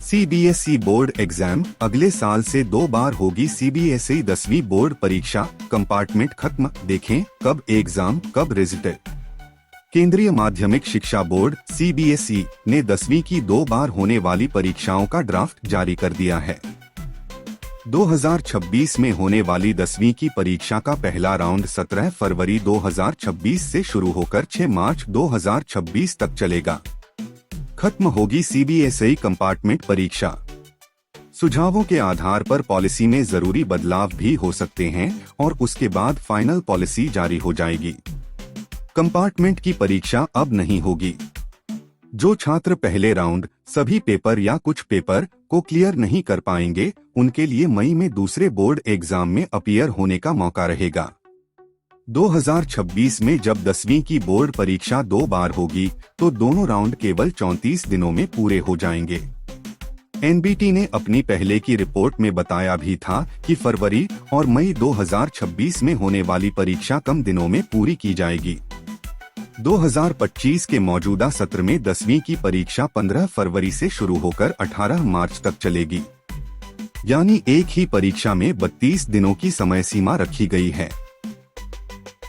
CBSE board exam अगले साल से 2 बार होगी। सीबीएसई 10वीं बोर्ड परीक्षा कंपार्टमेंट खत्म, देखें कब एग्जाम कब रिजल्ट। केंद्रीय माध्यमिक शिक्षा बोर्ड सीबीएसई ने 10वीं की 2 बार होने वाली परीक्षाओं का ड्राफ्ट जारी कर दिया है। 2026 में होने वाली 10वीं की परीक्षा का पहला राउंड 17 फरवरी 2026 से शुरू होकर 6 मार्च 2026 तक चलेगा। खत्म होगी सीबीएसई कंपार्टमेंट परीक्षा। सुझावों के आधार पर पॉलिसी में जरूरी बदलाव भी हो सकते हैं और उसके बाद फाइनल पॉलिसी जारी हो जाएगी। कंपार्टमेंट की परीक्षा अब नहीं होगी। जो छात्र पहले राउंड सभी पेपर या कुछ पेपर को क्लियर नहीं कर पाएंगे, उनके लिए मई में दूसरे बोर्ड एग्जाम में अपीयर होने का मौका रहेगा। 2026 में जब 10वीं की बोर्ड परीक्षा 2 बार होगी तो दोनों राउंड केवल 34 दिनों में पूरे हो जाएंगे। एनबीटी ने अपनी पहले की रिपोर्ट में बताया भी था कि फरवरी और मई 2026 में होने वाली परीक्षा कम दिनों में पूरी की जाएगी। 2025 के मौजूदा सत्र में 10वीं की परीक्षा 15 फरवरी से शुरू होकर 18 मार्च तक चलेगी, यानी एक ही परीक्षा में 32 दिनों की समय सीमा रखी गई है।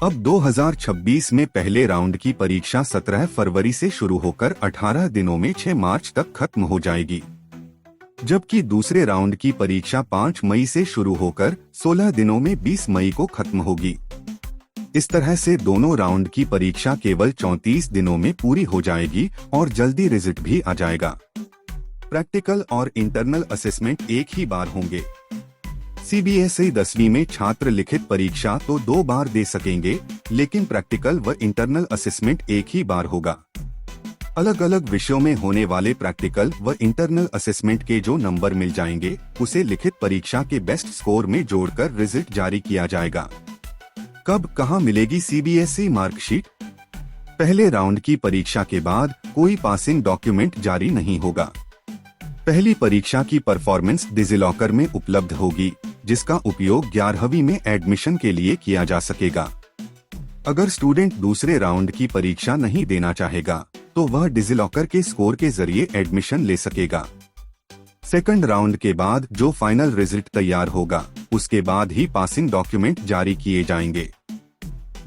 अब 2026 में पहले राउंड की परीक्षा 17 फरवरी से शुरू होकर 18 दिनों में 6 मार्च तक खत्म हो जाएगी, जबकि दूसरे राउंड की परीक्षा 5 मई से शुरू होकर 16 दिनों में 20 मई को खत्म होगी। इस तरह से दोनों राउंड की परीक्षा केवल 34 दिनों में पूरी हो जाएगी और जल्दी रिजल्ट भी आ जाएगा। प्रैक्टिकल और इंटरनल असेसमेंट एक ही बार होंगे। सीबीएसई 10वीं में छात्र लिखित परीक्षा तो 2 बार दे सकेंगे, लेकिन प्रैक्टिकल व इंटरनल असेसमेंट एक ही बार होगा। अलग अलग विषयों में होने वाले प्रैक्टिकल व इंटरनल असेसमेंट के जो नंबर मिल जाएंगे, उसे लिखित परीक्षा के बेस्ट स्कोर में जोड़कर रिजल्ट जारी किया जाएगा। कब कहां मिलेगी सीबीएसई मार्कशीट? पहले राउंड की परीक्षा के बाद कोई पासिंग डॉक्यूमेंट जारी नहीं होगा। पहली परीक्षा की परफॉर्मेंस डिजिलॉकर में उपलब्ध होगी, जिसका उपयोग 11वीं में एडमिशन के लिए किया जा सकेगा। अगर स्टूडेंट दूसरे राउंड की परीक्षा नहीं देना चाहेगा, तो वह डिजिलॉकर के स्कोर के जरिए एडमिशन ले सकेगा। सेकंड राउंड के बाद जो फाइनल रिजल्ट तैयार होगा, उसके बाद ही पासिंग डॉक्यूमेंट जारी किए जाएंगे।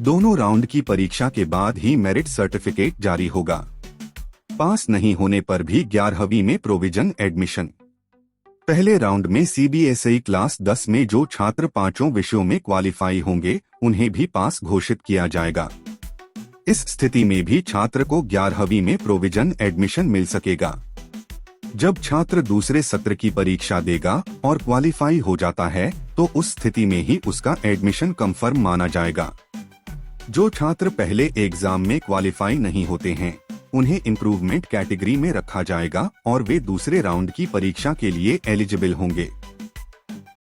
दोनों राउंड की परीक्षा के बाद ही मेरिट सर्टिफिकेट जारी होगा। पास नहीं होने पर भी 11वीं में प्रोविजन एडमिशन। पहले राउंड में सीबीएसई क्लास 10 में जो छात्र 5 विषयों में क्वालिफाई होंगे, उन्हें भी पास घोषित किया जाएगा। इस स्थिति में भी छात्र को 11वीं में प्रोविजन एडमिशन मिल सकेगा। जब छात्र दूसरे सत्र की परीक्षा देगा और क्वालिफाई हो जाता है, तो उस स्थिति में ही उसका एडमिशन कंफर्म माना जाएगा। जो छात्र पहले एग्जाम में क्वालिफाई नहीं होते हैं, उन्हें इम्प्रूवमेंट कैटेगरी में रखा जाएगा और वे दूसरे राउंड की परीक्षा के लिए एलिजिबल होंगे।